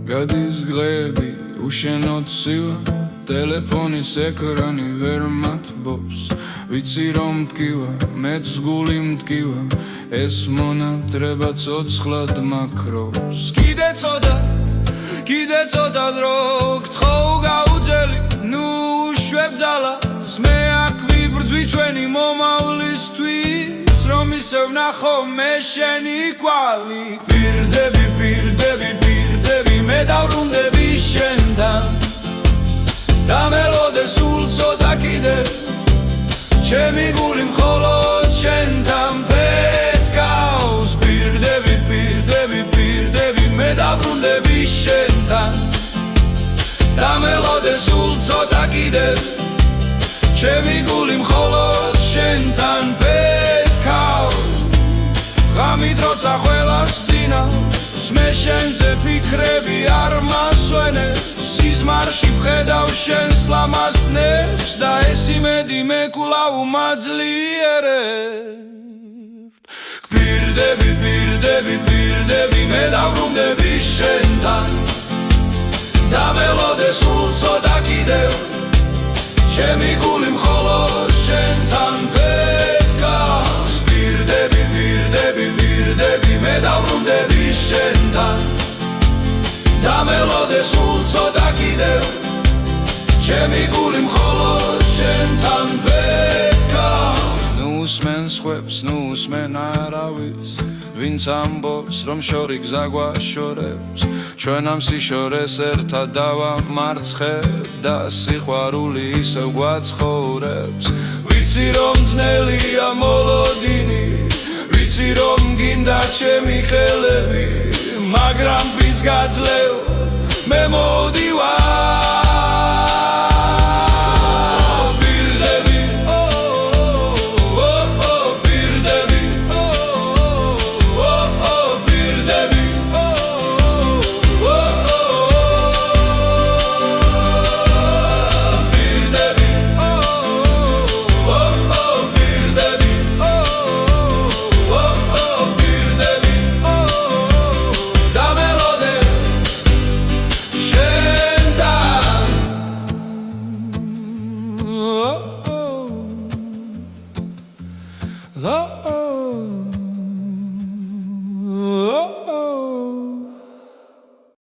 გადის დღეები უშენოდ ცივა ტელეფონის ეკრანი ვერ მათბობს ვიცი რომ მткиვა მეც გული მткиვა ეს მონატრება ცოცხლად მაქრობს კიდე ცოტა დრო გთხოვ გაუძელი ნუ შვებძალას მე აქ ვიბრძვი ჩვენი მომავლისთვის რომ ისევ ვნახო მე შენი კვალი პირდები მე დავრუნდები შენთან და მელოდე სულ ცოტა კიდე ჩემი გული მხოლოდ შენთან პეთკავს პირდები მე დავრუნდები შენთან და მელოდე სულ ცოტა კიდე ჩემი გული მხოლოდ შენთან პეთკავს ღამით როცა ყველას წინავს მე შენზე ფიქრები არ მასვენებს სიზმარში ვხედავ შენს ლამაზნებს და ეს იმედი მე კვლავ უმაძლიერებ პირდები მე დავრუნდები შენთან და მელოდე სულ ცოტა კიდევ ჩემი გული მხოლოდ შენთან პეთკავს პირდები მე დავრუნდები შენთან და მელოდე სულ ცოტა კიდევ ჩემი გული მხოლოდ შენთან პეთკავს ნუ უსმენ სხვებს ნუ უსმენ არავის ვინც ამბობს რომ შორი გზა გვაშორებს ჩვენ ამ სიშორეს ერთად დავამარცხებ და სიყვარული ისევ გვაცხოვრებს ვიცი რომ ძნელია მოლოდინი ვიცი რომ გინდა ჩემი ხელები მაგრამ ვის გაძლევ მე მოდივარ